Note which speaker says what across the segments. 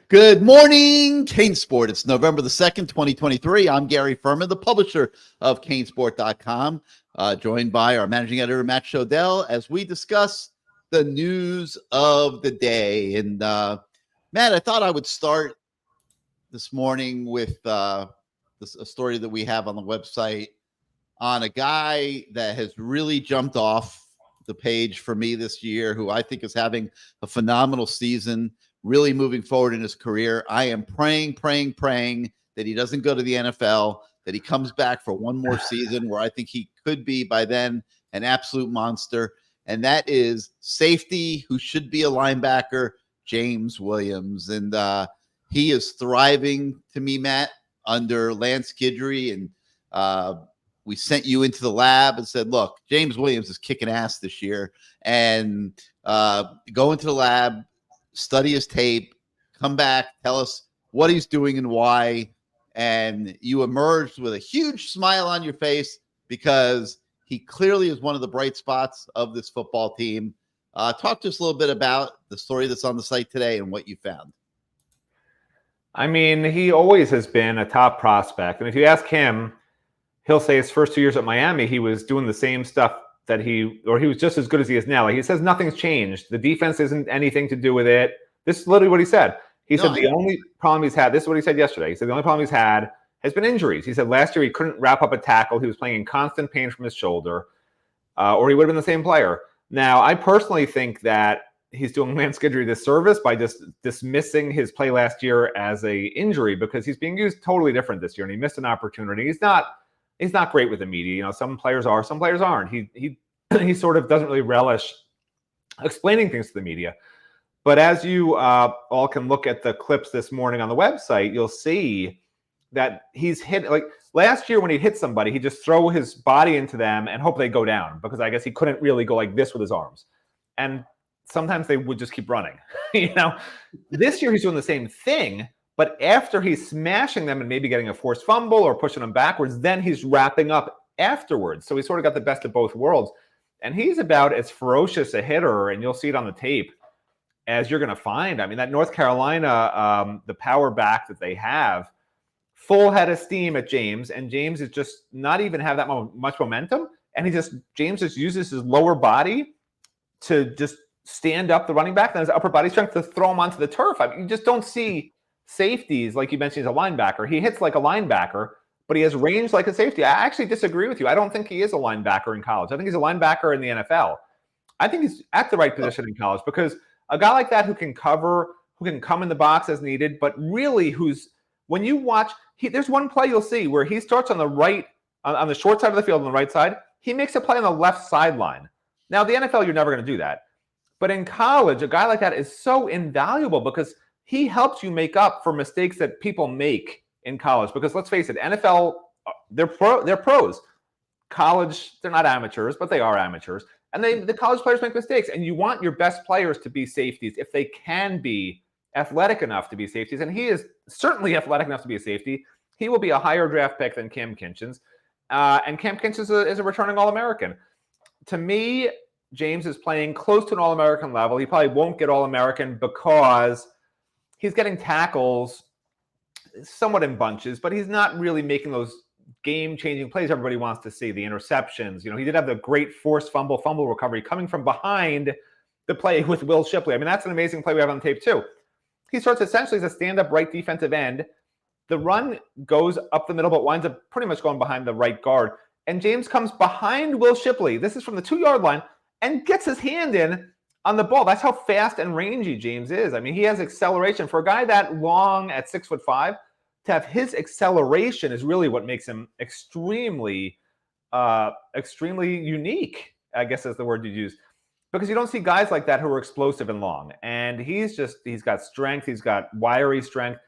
Speaker 1: Good morning, CaneSport. It's November the 2nd, 2023. I'm Gary Ferman, the publisher of CaneSport.com, joined by our managing editor, Matt Shodell, as we discuss the news of the day. And Matt, I thought I would start this morning with a story that we have on the website on a guy that has really jumped off the page for me this year, who I think is having a phenomenal season, really moving forward in his career. I am praying that he doesn't go to the NFL, that he comes back for one more season where I think he could be by then an absolute monster. And that is safety, who should be a linebacker, James Williams. And he is thriving to me, Matt, under Lance Guidry. And we sent you into the lab and said, look, James Williams is kicking ass this year. And go into the lab, study his tape, come back, tell us what he's doing and why. And you emerged with a huge smile on your face because he clearly is one of the bright spots of this football team. Talk to us a little bit about the story that's on the site today and what you found.
Speaker 2: I mean, he always has been a top prospect. And if you ask him, he'll say his first 2 years at Miami, he was doing the same stuff that he was just as good as he is now. Like, he says nothing's changed. The defense isn't anything to do with it. This is literally what he said. He said the only problem he's had, this is what he said yesterday. He said the only problem he's had has been injuries. He said last year he couldn't wrap up a tackle. He was playing in constant pain from his shoulder, or he would have been the same player. Now, I personally think that he's doing Lance Guidry a disservice by just dismissing his play last year as a injury, because he's being used totally different this year, and he missed an opportunity. He's not great with the media. You know, some players are, some players aren't. He sort of doesn't really relish explaining things to the media. But as you all can look at the clips this morning on the website, you'll see that he's hit, like last year when he'd hit somebody, he'd just throw his body into them and hope they go down, because I guess he couldn't really go like this with his arms. And sometimes they would just keep running. You know, this year he's doing the same thing, but after he's smashing them and maybe getting a forced fumble or pushing them backwards, then he's wrapping up afterwards. So he sort of got the best of both worlds. And he's about as ferocious a hitter, and you'll see it on the tape, as you're going to find. I mean, that North Carolina, the power back that they have, full head of steam at James, and James is just not even have that much momentum. And James just uses his lower body to just stand up the running back, and his upper body strength to throw him onto the turf. I mean, you just don't see safeties like you mentioned. He's a linebacker. He hits like a linebacker, but he has range like a safety. I actually disagree with you. I don't think he is a linebacker in college. I think he's a linebacker in the NFL. I think he's at the right position in college, because a guy like that who can cover, who can come in the box as needed, but really when you watch, there's one play you'll see where he starts on the right, on the short side of the field on the right side. He makes a play on the left sideline. Now, the NFL, you're never going to do that. But in college, a guy like that is so invaluable, because he helps you make up for mistakes that people make in college. Because let's face it, NFL, they're pros. College, they're not amateurs, but they are amateurs. And the college players make mistakes. And you want your best players to be safeties if they can be athletic enough to be safeties. And he is certainly athletic enough to be a safety. He will be a higher draft pick than Cam Kinchens. And Cam Kinchens is a returning All-American. To me, James is playing close to an All-American level. He probably won't get All-American because he's getting tackles somewhat in bunches, but he's not really making those game-changing plays everybody wants to see, the interceptions. You know, he did have the great forced fumble recovery coming from behind the play with Will Shipley. I mean, that's an amazing play we have on tape too. He starts essentially as a stand-up right defensive end. The run goes up the middle, but winds up pretty much going behind the right guard. And James comes behind Will Shipley. This is from the 2-yard line, and gets his hand in on the ball. That's how fast and rangy James is. I mean, he has acceleration. For a guy that long at 6'5", to have his acceleration is really what makes him extremely unique, I guess is the word you use. Because you don't see guys like that who are explosive and long. And he's got strength. He's got wiry strength.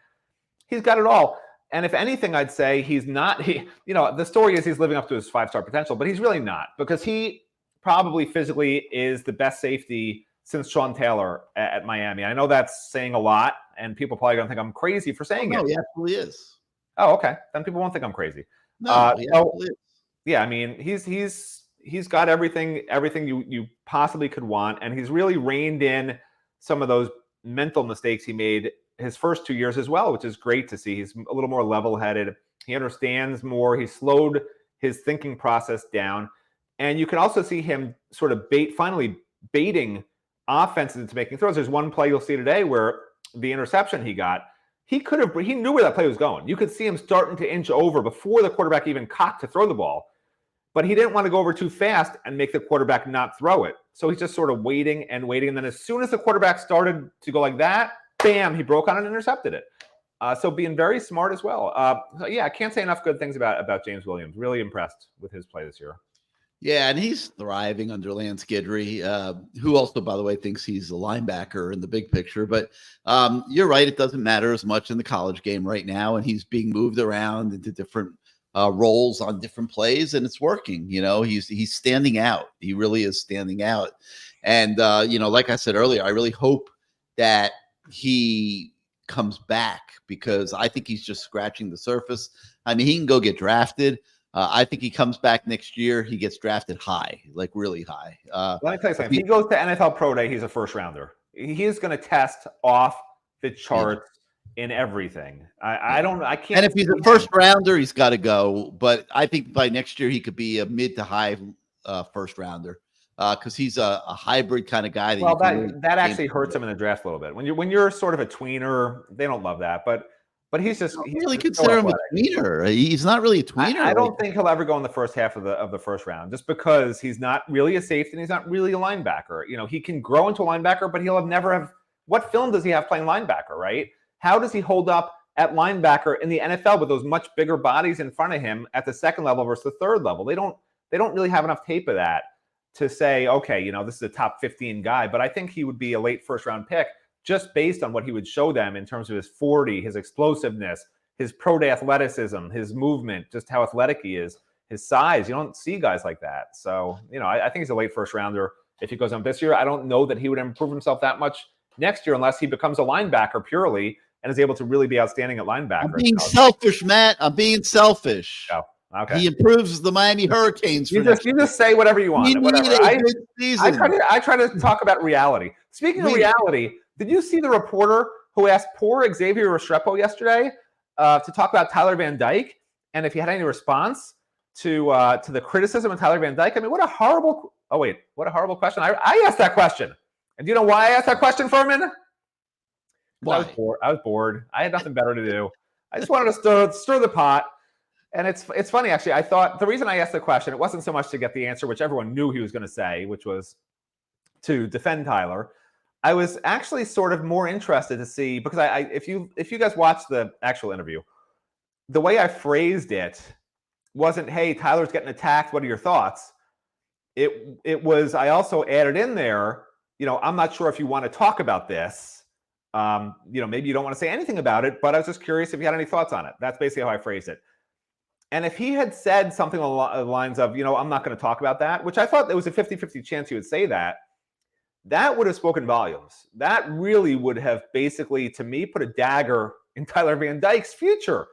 Speaker 2: He's got it all. And if anything, I'd say the story is he's living up to his 5-star potential, but he's really not, because he probably physically is the best safety since Sean Taylor at Miami. I know that's saying a lot, and people probably going to think I'm crazy for saying it.
Speaker 1: No, he absolutely is.
Speaker 2: Oh, okay. Then people won't think I'm crazy.
Speaker 1: No, he absolutely is.
Speaker 2: Yeah, I mean, he's got everything you possibly could want, and he's really reined in some of those mental mistakes he made his first 2 years as well, which is great to see. He's a little more level-headed. He understands more. He slowed his thinking process down. And you can also see him sort of finally baiting offenses into making throws. There's one play you'll see today where the interception he got, he knew where that play was going. You could see him starting to inch over before the quarterback even cocked to throw the ball. But he didn't want to go over too fast and make the quarterback not throw it. So he's just sort of waiting and waiting. And then as soon as the quarterback started to go like that, bam, he broke on it and intercepted it. So being very smart as well. Yeah, I can't say enough good things about James Williams. Really impressed with his play this year.
Speaker 1: Yeah, and he's thriving under Lance Guidry, who also, by the way, thinks he's a linebacker in the big picture. But you're right, it doesn't matter as much in the college game right now, and he's being moved around into different roles on different plays, and it's working. He's standing out. He really is standing out. And like I said earlier, I really hope that he comes back, because I think he's just scratching the surface. I mean, he can go get drafted. I think he comes back next year. He gets drafted high, like really high.
Speaker 2: Let me tell you something. If he goes to NFL Pro Day, he's a first rounder. He is going to test off the charts in everything. I can't.
Speaker 1: And if he's a first rounder, he's got to go. But I think by next year he could be a mid to high first rounder, because he's a hybrid kind of guy.
Speaker 2: That actually hurts him in the draft a little bit. When you're sort of a tweener, they don't love that. But he's
Speaker 1: really consider him a tweener. He's not really a tweener.
Speaker 2: I don't think he'll ever go in the first half of the first round, just because he's not really a safety and he's not really a linebacker. He can grow into a linebacker, but he'll never have. What film does he have playing linebacker? Right? How does he hold up at linebacker in the NFL with those much bigger bodies in front of him at the second level versus the third level? They don't really have enough tape of that to say, okay, this is a top 15 guy. But I think he would be a late first round pick, just based on what he would show them in terms of his 40, his explosiveness, his pro day athleticism, his movement, just how athletic he is, his size. You don't see guys like that. So, I think he's a late first rounder if he goes on this year. I don't know that he would improve himself that much next year unless he becomes a linebacker purely and is able to really be outstanding at linebacker.
Speaker 1: I'm being selfish, Matt. I'm being selfish.
Speaker 2: Oh, okay.
Speaker 1: He improves the Miami Hurricanes.
Speaker 2: You just say whatever you want. I try to talk about reality. Speaking of reality, did you see the reporter who asked poor Xavier Restrepo yesterday to talk about Tyler Van Dyke and if he had any response to the criticism of Tyler Van Dyke? I mean, what a horrible question. I asked that question. And do you know why I asked that question, Ferman?
Speaker 1: Why?
Speaker 2: I was bored. I had nothing better to do. I just wanted to stir the pot. And it's funny, actually. I thought the reason I asked the question, it wasn't so much to get the answer, which everyone knew he was going to say, which was to defend Tyler. I was actually sort of more interested to see, because if you guys watch the actual interview, the way I phrased it wasn't, hey, Tyler's getting attacked, what are your thoughts? It was, I also added in there, I'm not sure if you want to talk about this. Maybe you don't want to say anything about it, but I was just curious if you had any thoughts on it. That's basically how I phrased it. And if he had said something along the lines of, I'm not going to talk about that, which I thought there was a 50-50 chance he would say that, that would have spoken volumes. That really would have basically, to me, put a dagger in Tyler Van Dyke's future,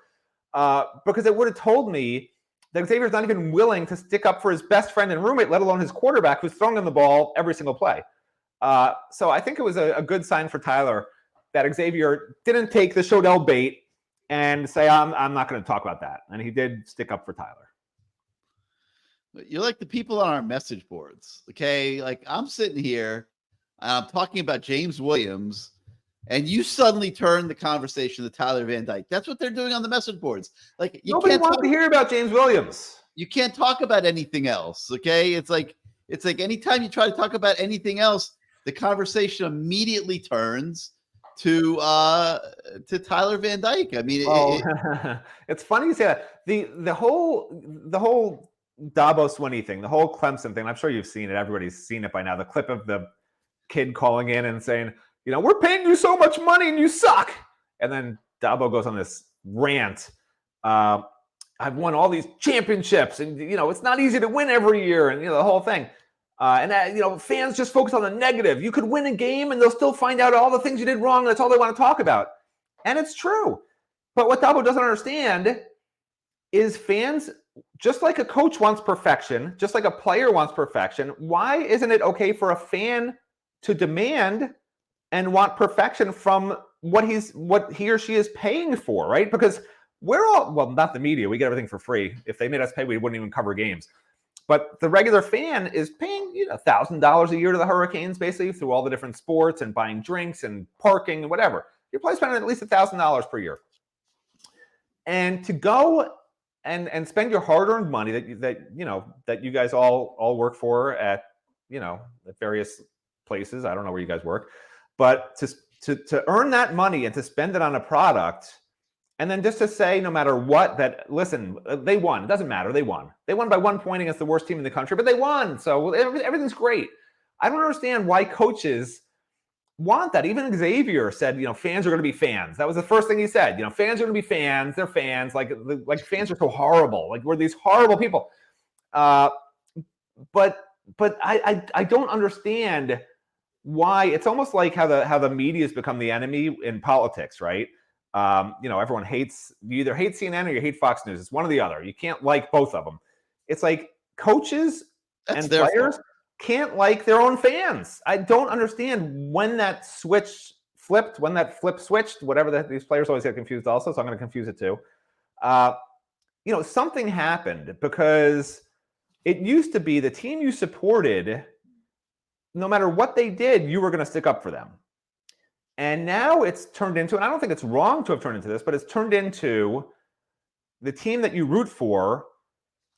Speaker 2: because it would have told me that Xavier's not even willing to stick up for his best friend and roommate, let alone his quarterback, who's throwing him the ball every single play. So I think it was a good sign for Tyler that Xavier didn't take the Shodell bait and say, I'm not going to talk about that. And he did stick up for Tyler.
Speaker 1: You're like the people on our message boards, okay? Like, I'm sitting here, I'm talking about James Williams, and you suddenly turn the conversation to Tyler Van Dyke. That's what they're doing on the message boards. Like,
Speaker 2: nobody wants to hear about James Williams.
Speaker 1: You can't talk about anything else, okay? It's like anytime you try to talk about anything else, the conversation immediately turns to Tyler Van Dyke. I mean,
Speaker 2: it's funny you say that. The whole Dabo Swinney thing, the whole Clemson thing. I'm sure you've seen it. Everybody's seen it by now. The clip of the kid calling in and saying, we're paying you so much money and you suck. And then Dabo goes on this rant. I've won all these championships, and it's not easy to win every year, and the whole thing. And that, fans just focus on the negative. You could win a game and they'll still find out all the things you did wrong. And that's all they want to talk about. And it's true. But what Dabo doesn't understand is fans, just like a coach wants perfection, just like a player wants perfection, why isn't it okay for a fan to demand and want perfection from what he or she is paying for, right? Because we're all, well, not the media, we get everything for free. If they made us pay, we wouldn't even cover games. But the regular fan is paying $1,000 a year to the Hurricanes, basically, through all the different sports and buying drinks and parking and whatever. You're probably spending at least $1,000 per year. And to go and spend your hard-earned money that you guys all work for at various places. I don't know where you guys work, but to earn that money and to spend it on a product. And then just to say, no matter what, that, listen, they won. It doesn't matter. They won. They won by 1 point against the worst team in the country, but they won. So everything's great. I don't understand why coaches want that. Even Xavier said, fans are going to be fans. That was the first thing he said. Fans are going to be fans. They're fans. Like fans are so horrible. Like, we're these horrible people. But I don't understand why. It's almost like how the media has become the enemy in politics, right? Everyone hates, you either hate CNN or you hate Fox News. It's one or the other. You can't like both of them. It's like coaches and players can't like their own fans. I don't understand when that switch flipped, when that flip switched, whatever these players always get confused also, so I'm going to confuse it too. Something happened, because it used to be the team you supported, no matter what they did, you were going to stick up for them. And now it's turned into, and I don't think it's wrong to have turned into this, but it's turned into the team that you root for,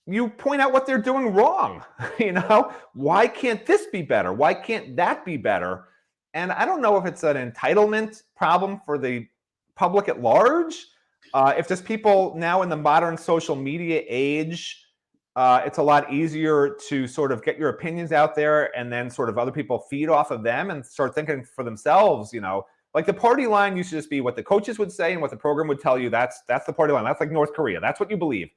Speaker 2: you point out what they're doing wrong. Why can't this be better? Why can't that be better? And I don't know if it's an entitlement problem for the public at large, if just people now in the modern social media age, it's a lot easier to sort of get your opinions out there, and then sort of other people feed off of them and start thinking for themselves. Like the party line used to just be what the coaches would say and what the program would tell you. That's the party line. That's like North Korea. That's what you believe.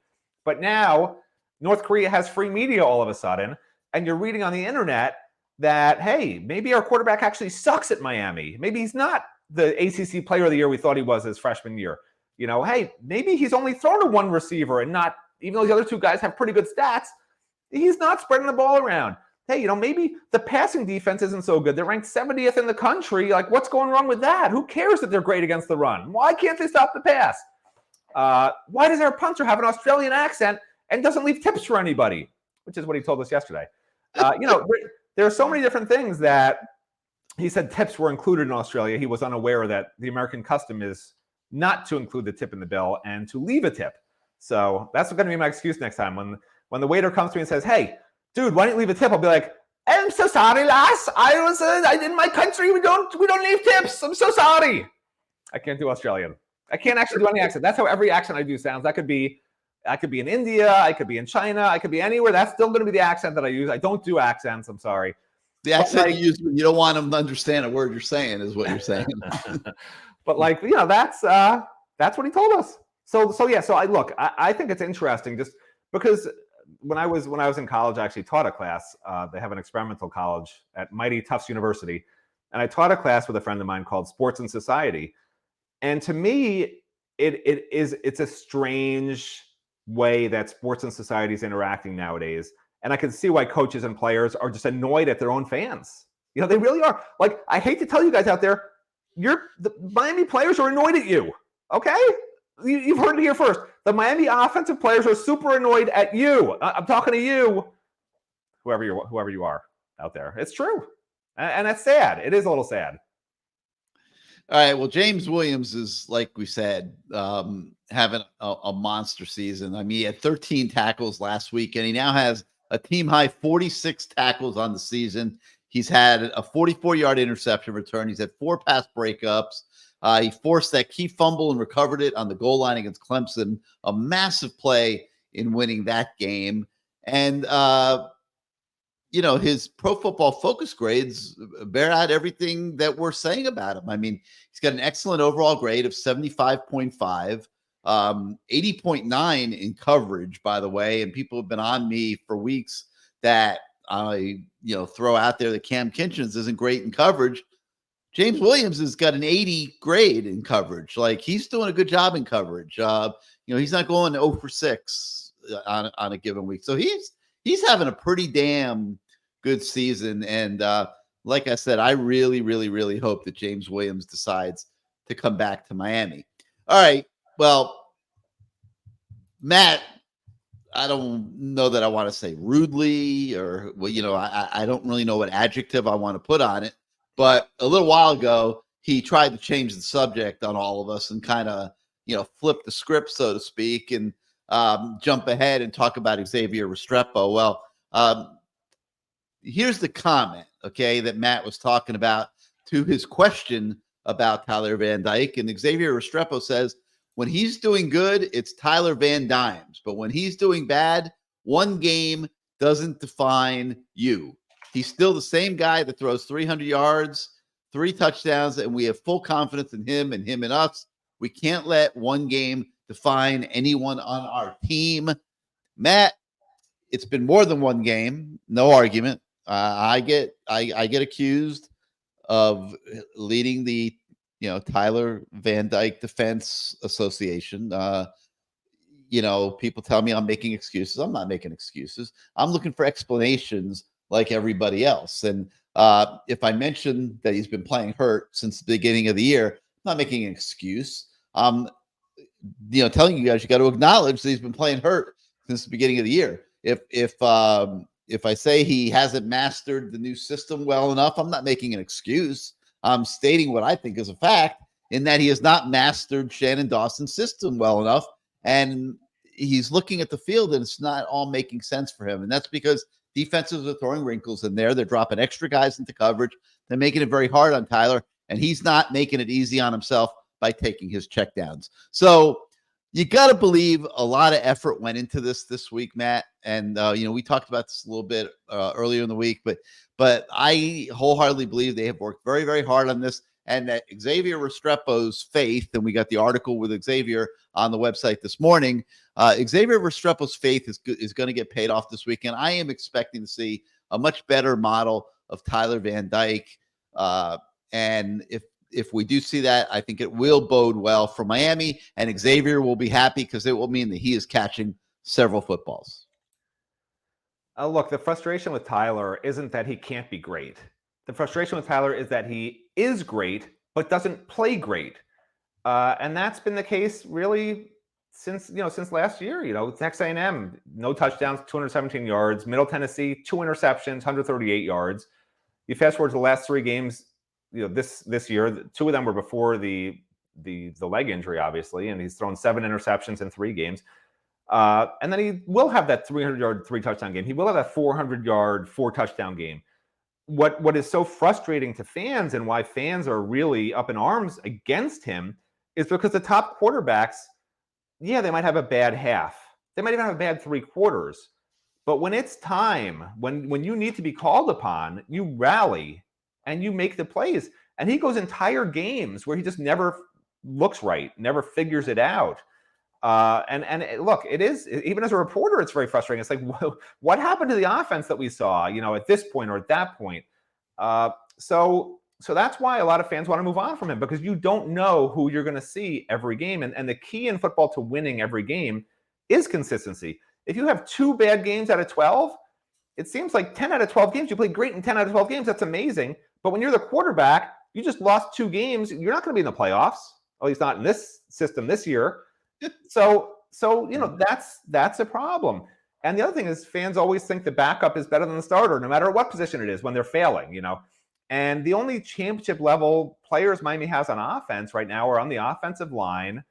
Speaker 2: But now North Korea has free media all of a sudden, and you're reading on the internet that, hey, maybe our quarterback actually sucks at Miami. Maybe he's not the ACC player of the year we thought he was his freshman year. Hey, maybe he's only thrown to one receiver and not, even though the other two guys have pretty good stats, he's not spreading the ball around. Hey, maybe the passing defense isn't so good. They're ranked 70th in the country. Like, what's going wrong with that? Who cares that they're great against the run? Why can't they stop the pass? Why does our punter have an Australian accent and doesn't leave tips for anybody? Which is what he told us yesterday. There are so many different things that he said tips were included in Australia. He was unaware that the American custom is not to include the tip in the bill and to leave a tip. So that's going to be my excuse next time. When the waiter comes to me and says, hey, dude, why don't you leave a tip? I'll be like, I'm so sorry, lass. In my country, we don't leave tips. I'm so sorry. I can't do Australian. I can't actually do any accent. That's how every accent I do sounds. I could be in India. I could be in China. I could be anywhere. That's still going to be the accent that I use. I don't do accents. I'm sorry.
Speaker 1: The accent you use when you don't want them to understand a word you're saying is what you're saying.
Speaker 2: But that's what he told us. So I think it's interesting, just because when I was in college, I actually taught a class. They have an experimental college at Mighty Tufts University, and I taught a class with a friend of mine called Sports and Society. And to me, it's a strange way that sports and society is interacting nowadays. And I can see why coaches and players are just annoyed at their own fans. They really are. Like, I hate to tell you guys out there, the Miami players are annoyed at you. Okay? You've heard it here first. The Miami offensive players are super annoyed at you. I'm talking to you, whoever you are out there. It's true. And that's sad. It is a little sad.
Speaker 1: All right. Well, James Williams is, like we said, having a monster season. I mean, he had 13 tackles last week, and he now has a team high 46 tackles on the season. He's had a 44-yard interception return. He's had 4 pass breakups. He forced that key fumble and recovered it on the goal line against Clemson. A massive play in winning that game. And, his Pro Football Focus grades bear out everything that we're saying about him. I mean, he's got an excellent overall grade of 75.5, 80.9 in coverage, by the way. And people have been on me for weeks that I, throw out there that Cam Kinchins isn't great in coverage. James Williams has got an 80 grade in coverage. Like, he's doing a good job in coverage. He's not going 0 for 6 on a given week. So he's having a pretty damn good season. And like I said, I really, really, really hope that James Williams decides to come back to Miami. All right. Well, Matt, I don't know that I want to say rudely or, well, I don't really know what adjective I want to put on it. But a little while ago, he tried to change the subject on all of us and kind of, flip the script, so to speak, and jump ahead and talk about Xavier Restrepo. Well, here's the comment, okay, that Matt was talking about to his question about Tyler Van Dyke. And Xavier Restrepo says, when he's doing good, it's Tyler Van Dimes. But when he's doing bad, one game doesn't define you. He's still the same guy that throws 300 yards, 3 touchdowns, and we have full confidence in him and us. We can't let one game define anyone on our team. Matt, it's been more than one game, no argument. I get accused of leading the Tyler Van Dyke Defense Association. People tell me I'm making excuses. I'm not making excuses. I'm looking for explanations like everybody else. And if I mention that he's been playing hurt since the beginning of the year, I'm not making an excuse. Telling you guys you got to acknowledge that he's been playing hurt since the beginning of the year. If I say he hasn't mastered the new system well enough, I'm not making an excuse. I'm stating what I think is a fact, in that he has not mastered Shannon Dawson's system well enough. And he's looking at the field and it's not all making sense for him. And that's because defenses are throwing wrinkles in there. They're dropping extra guys into coverage. They're making it very hard on Tyler, and he's not making it easy on himself by taking his checkdowns. So you got to believe a lot of effort went into this week, Matt. And, we talked about this a little bit earlier in the week, but I wholeheartedly believe they have worked very, very hard on this, and that Xavier Restrepo's faith, and we got the article with Xavier on the website this morning, Xavier Restrepo's faith is going to get paid off this weekend. I am expecting to see a much better model of Tyler Van Dyke. And if we do see that, I think it will bode well for Miami, and Xavier will be happy because it will mean that he is catching several footballs.
Speaker 2: Look, the frustration with Tyler isn't that he can't be great. The frustration with Tyler is that he is great, but doesn't play great. And that's been the case really since last year. Texas A&M, no touchdowns, 217 yards. Middle Tennessee, 2 interceptions, 138 yards. You fast forward to the last 3 games, this year, 2 of them were before the leg injury, obviously, and he's thrown 7 interceptions in 3 games. And then he will have that 300-yard, 3-touchdown game. He will have that 400-yard, 4-touchdown game. What is so frustrating to fans, and why fans are really up in arms against him, is because the top quarterbacks, they might have a bad half. They might even have a bad 3 quarters. But when it's time, when you need to be called upon, you rally and you make the plays. And he goes entire games where he just never looks right, never figures it out. Look, it is, even as a reporter, it's very frustrating. It's like, what happened to the offense that we saw, at this point or at that point? So that's why a lot of fans want to move on from him, because you don't know who you're going to see every game. And the key in football to winning every game is consistency. If you have 2 bad games out of 12, it seems like 10 out of 12 games, you played great in 10 out of 12 games. That's amazing. But when you're the quarterback, you just lost 2 games. You're not going to be in the playoffs, at least not in this system this year. So that's a problem. And the other thing is, fans always think the backup is better than the starter, no matter what position it is, when they're failing, And the only championship level players Miami has on offense right now are on the offensive line.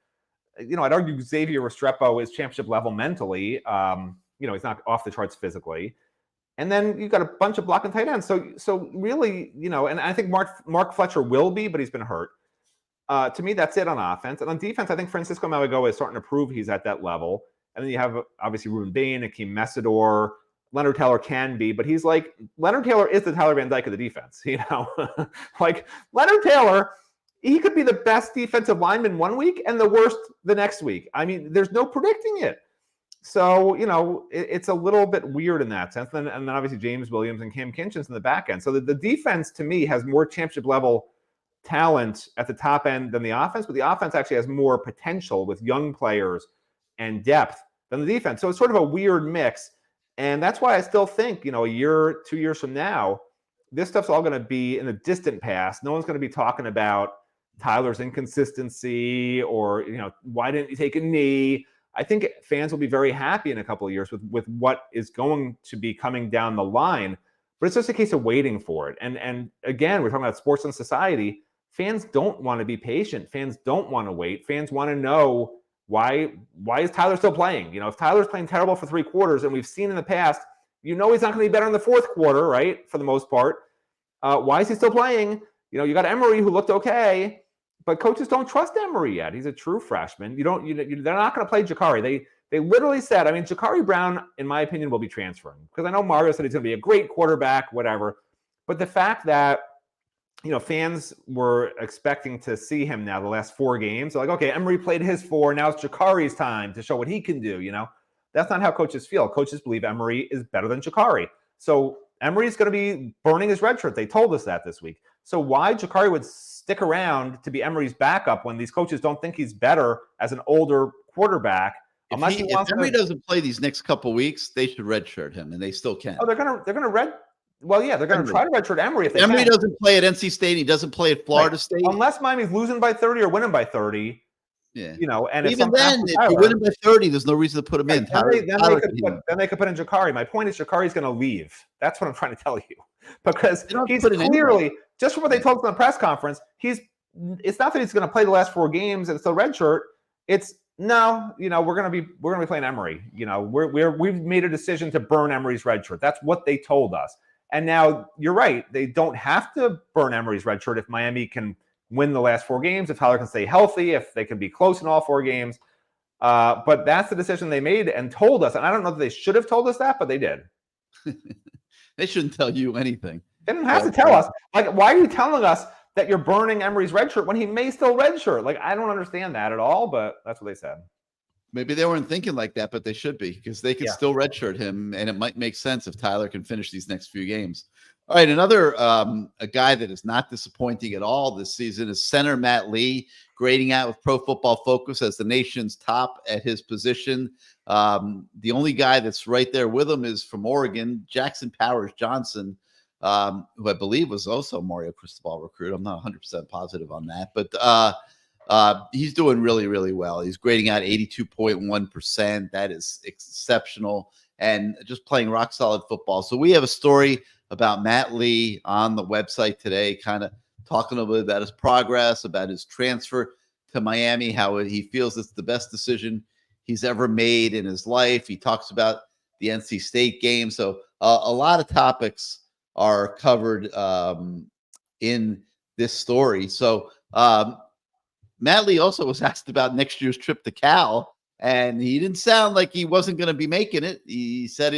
Speaker 2: I'd argue Xavier Restrepo is championship level mentally. He's not off the charts physically. And then you've got a bunch of blocking tight ends. So really, and I think Mark Fletcher will be, but he's been hurt. To me, that's it on offense. And on defense, I think Francisco Maligoa is starting to prove he's at that level. And then you have, obviously, Ruben Bain, Akeem Messidor. Leonard Taylor can be, but he's like, Leonard Taylor is the Tyler Van Dyke of the defense. Like Leonard Taylor, he could be the best defensive lineman one week and the worst the next week. I mean, there's no predicting it. So, it's a little bit weird in that sense. And then obviously James Williams and Cam Kinchin's in the back end. So the defense, to me, has more championship level talent at the top end than the offense, but the offense actually has more potential with young players and depth than the defense. So it's sort of a weird mix. And that's why I still think, a year, 2 years from now, this stuff's all going to be in the distant past. No one's going to be talking about Tyler's inconsistency or, why didn't you take a knee? I think fans will be very happy in a couple of years with what is going to be coming down the line. But it's just a case of waiting for it. And again, we're talking about sports and society. Fans don't want to be patient. Fans don't want to wait. Fans want to know why is Tyler still playing? If Tyler's playing terrible for 3 quarters, and we've seen in the past, he's not going to be better in the 4th quarter, right? For the most part. Why is he still playing? You got Emery, who looked okay, but coaches don't trust Emery yet. He's a true freshman. They're not going to play Jakari. They literally said, Jakari Brown, in my opinion, will be transferring, because I know Mario said he's going to be a great quarterback, whatever. But the fact that fans were expecting to see him now the last 4 games, they're like, okay, Emery played his 4, now it's Jakari's time to show what he can do. That's not how coaches feel. Coaches believe Emery is better than Jakari. So Emery's going to be burning his red shirt. They told us that this week. So why Jakari would stick around to be Emery's backup when these coaches don't think he's better as an older quarterback?
Speaker 1: If Emery doesn't play these next couple weeks, they should redshirt him, and they still can.
Speaker 2: Oh, they're gonna red. Well, yeah, they're going to try to redshirt Emery if they
Speaker 1: Emery
Speaker 2: can.
Speaker 1: doesn't play at NC State. He doesn't play at Florida State.
Speaker 2: Unless Miami's losing by 30 or winning by 30.
Speaker 1: Yeah.
Speaker 2: And
Speaker 1: even then, if you're winning by 30, there's no reason to put him in.
Speaker 2: Then they could put in Jakari. My point is Jakari's going to leave. That's what I'm trying to tell you. Because he's clearly, just from what they told us in the press conference, it's not that he's going to play the last 4 games and it's the red shirt. It's no, we're going to be playing Emery. We've made a decision to burn Emery's red shirt. That's what they told us. And now you're right. They don't have to burn Emery's red shirt if Miami can win the last 4 games, if Tyler can stay healthy, if they can be close in all 4 games. But that's the decision they made and told us. And I don't know that they should have told us that, but they did.
Speaker 1: They shouldn't tell you anything.
Speaker 2: They didn't have to tell us. Like, why are you telling us that you're burning Emery's red shirt when he may still redshirt? Like, I don't understand that at all, but that's what they said.
Speaker 1: Maybe they weren't thinking like that, but they should be, because they could still redshirt him, and it might make sense if Tyler can finish these next few games. All right, another a guy that is not disappointing at all this season is center Matt Lee, grading out with Pro Football Focus as the nation's top at his position. The only guy that's right there with him is from Oregon, Jackson Powers Johnson, who I believe was also Mario Cristobal recruit. I'm not 100% positive on that, but he's doing really, really well. He's grading out 82.1%. That is exceptional, and just playing rock solid football. So we have a story about Matt Lee on the website today, kind of talking a little bit about his progress, about his transfer to Miami, how he feels it's the best decision he's ever made in his life. He talks about the NC State game. So a lot of topics are covered in this story. So Matt Lee also was asked about next year's trip to Cal, and he didn't sound like he wasn't going to be making it. He said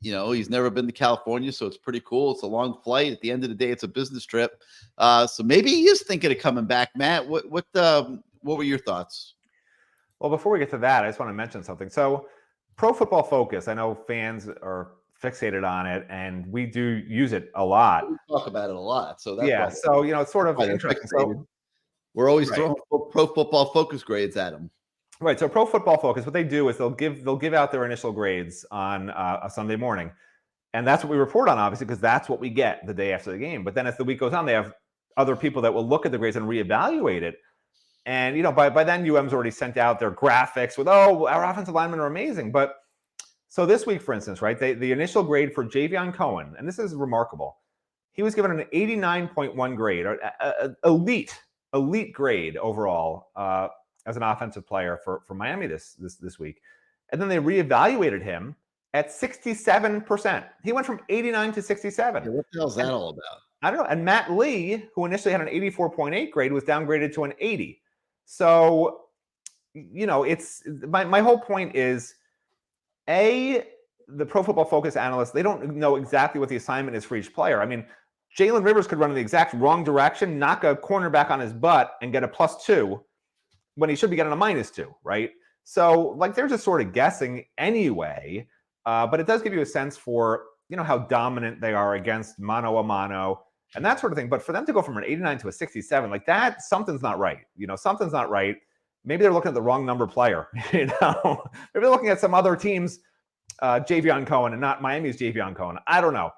Speaker 1: he's never been to California, so it's pretty cool. It's a long flight. At the end of the day, it's a business trip. So maybe he is thinking of coming back. Matt, what were your thoughts?
Speaker 2: Well, before we get to that, I just want to mention something. So Pro Football Focus, I know fans are fixated on it, and we do use it a lot.
Speaker 1: We talk about it a lot. So that's
Speaker 2: it's sort of interesting. So,
Speaker 1: we're always throwing Pro Football Focus grades at them.
Speaker 2: Right. So Pro Football Focus, what they do is they'll give out their initial grades on a Sunday morning. And that's what we report on, obviously, because that's what we get the day after the game. But then as the week goes on, they have other people that will look at the grades and reevaluate it. And, by then UM's already sent out their graphics with, our offensive linemen are amazing. But so this week, for instance, right, the initial grade for Javion Cohen, and this is remarkable. He was given an 89.1 grade, or elite grade overall, as an offensive player for Miami this week. And then they reevaluated him at 67%. He went from 89 to 67.
Speaker 1: Yeah, what the hell is that all about?
Speaker 2: I don't know. And Matt Lee, who initially had an 84.8 grade, was downgraded to an 80. So, it's my whole point is, the Pro Football Focus analysts, they don't know exactly what the assignment is for each player. I mean, Jalen Rivers could run in the exact wrong direction, knock a cornerback on his butt, and get a +2 when he should be getting a -2, right? So, they're just sort of guessing anyway. But it does give you a sense for, how dominant they are against mano a mano and that sort of thing. But for them to go from an 89 to a 67, that, something's not right. Something's not right. Maybe they're looking at the wrong number player. Maybe they're looking at some other team's Javion Cohen and not Miami's Javion Cohen. I don't know.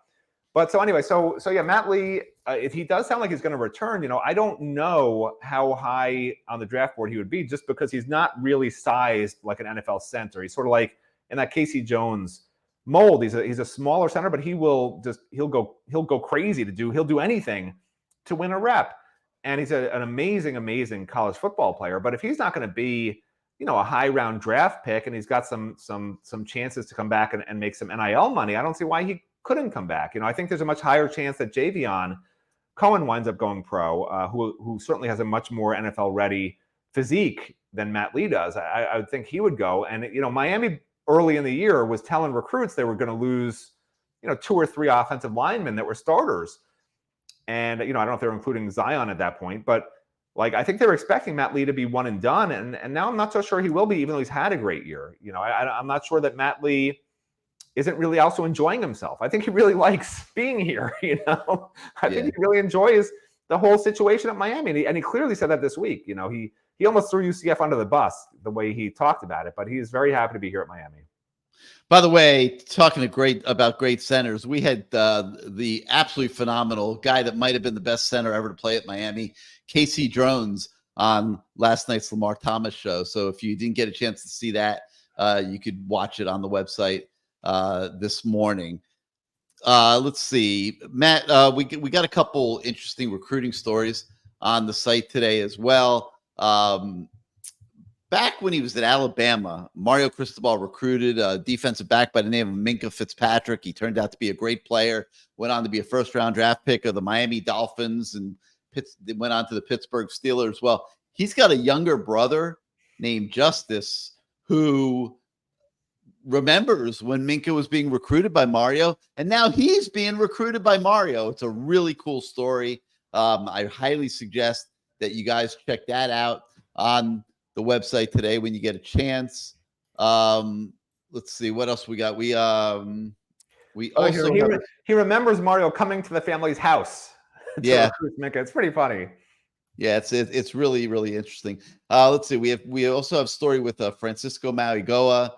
Speaker 2: But so anyway, so yeah, Matt Lee, if he does sound like he's going to return, I don't know how high on the draft board he would be, just because he's not really sized like an NFL center. He's sort of like in that Casey Jones mold. He's a smaller center, but he'll go crazy he'll do anything to win a rep. And he's an amazing college football player. But if he's not going to be, a high round draft pick, and he's got some chances to come back and make some NIL money, I don't see why he couldn't come back. I think there's a much higher chance that Javion Cohen winds up going pro, who certainly has a much more NFL ready physique than Matt Lee does. I would think he would go. And Miami early in the year was telling recruits they were going to lose 2 or 3 offensive linemen that were starters. And I don't know if they were including Zion at that point, but I think they were expecting Matt Lee to be one and done, and now I'm not so sure he will be, even though he's had a great year. I'm not sure that Matt Lee isn't really also enjoying himself. I think he really likes being here. I think he really enjoys the whole situation at Miami, and he clearly said that this week. He almost threw UCF under the bus the way he talked about it, but he's very happy to be here at Miami.
Speaker 1: By the way, talking about great centers, we had the absolutely phenomenal guy that might have been the best center ever to play at Miami, Casey Drones, on last night's Lamar Thomas show. So if you didn't get a chance to see that, you could watch it on the website this morning. Let's see, Matt, we got a couple interesting recruiting stories on the site today as well. Back when he was at Alabama, Mario Cristobal recruited a defensive back by the name of Minkah Fitzpatrick. He turned out to be a great player, went on to be a first-round draft pick of the Miami Dolphins, and went on to the Pittsburgh Steelers. Well, he's got a younger brother named Justice who remembers when Minkah was being recruited by Mario, and now he's being recruited by Mario. It's a really cool story. I highly suggest that you guys check that out on the website today when you get a chance. Let's see what else we got. We also
Speaker 2: he remembers Mario coming to the family's house.
Speaker 1: Yeah,
Speaker 2: Minkah. It's pretty funny.
Speaker 1: Yeah, it's really interesting. Let's see. We also have a story with Francisco Mauigoa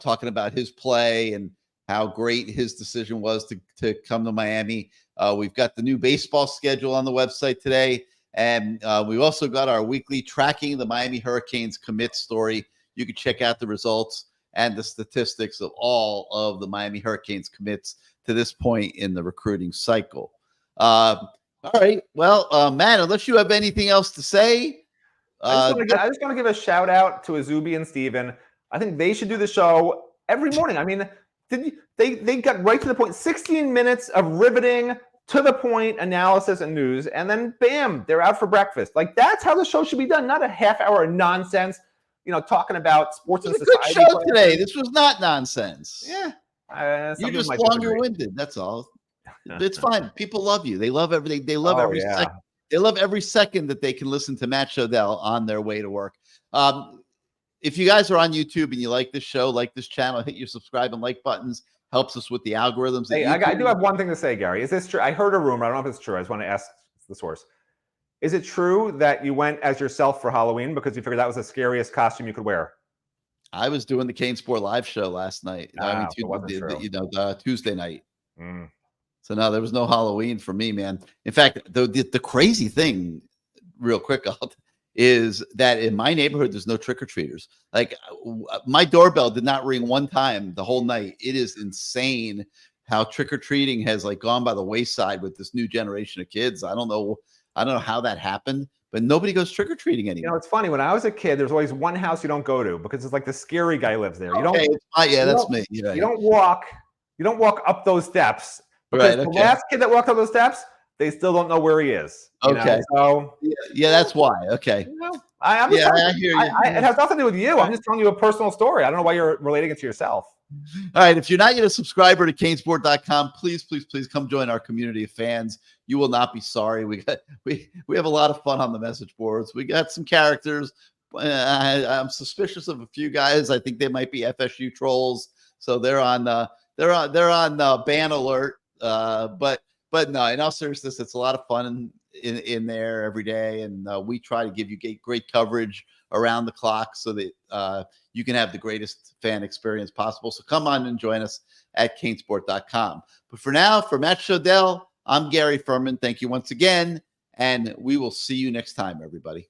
Speaker 1: talking about his play and how great his decision was to come to Miami. We've got the new baseball schedule on the website today. And we've also got our weekly tracking the Miami Hurricanes commit story. You can check out the results and the statistics of all of the Miami Hurricanes commits to this point in the recruiting cycle. All right. Well, Matt, unless you have anything else to say.
Speaker 2: I just want to give a shout out to Azubi and Steven. I think they should do the show every morning. I mean, they got right to the point. 16 minutes of riveting, to the point analysis and news, and then bam, they're out for breakfast. That's how the show should be done, not a half hour of nonsense, talking about sports and society.
Speaker 1: Good show today. This was not nonsense.
Speaker 2: Yeah.
Speaker 1: You're just longer-winded. That's all. It's fine. People love you. They love everything. They love every second. They love every second that they can listen to Matt Shodell on their way to work. If you guys are on YouTube and you like this show, like this channel, hit your subscribe and like buttons. Helps us with the algorithms.
Speaker 2: Hey, I do have one thing to say, Gary. Is this true? I heard a rumor. I don't know if it's true. I just want to ask the source. Is it true that you went as yourself for Halloween because you figured that was the scariest costume you could wear?
Speaker 1: I was doing the CaneSport live show last night. Tuesday night. So no, there was no Halloween for me, man. In fact, the crazy thing, real quick, is that in my neighborhood, there's no trick-or-treaters. My doorbell did not ring one time the whole night. It is insane how trick-or-treating has gone by the wayside with this new generation of kids. I don't know how that happened, but nobody goes trick-or-treating anymore.
Speaker 2: It's funny. When I was a kid, there's always one house you don't go to because it's the scary guy lives there.
Speaker 1: That's me.
Speaker 2: You don't walk up those steps. Because the last kid that walked up those steps, they still don't know where he is.
Speaker 1: Okay.
Speaker 2: So
Speaker 1: that's why. Okay.
Speaker 2: I hear you. It has nothing to do with you. I'm just telling you a personal story. I don't know why you're relating it to yourself.
Speaker 1: All right. If you're not yet a subscriber to CaneSport.com, please come join our community of fans. You will not be sorry. We have a lot of fun on the message boards. We got some characters. I'm suspicious of a few guys. I think they might be FSU trolls. So they're on ban alert. But no, in all seriousness, it's a lot of fun in there every day, and we try to give you great coverage around the clock so that you can have the greatest fan experience possible. So come on and join us at CaneSport.com. But for now, for Matt Shodell, I'm Gary Ferman. Thank you once again, and we will see you next time, everybody.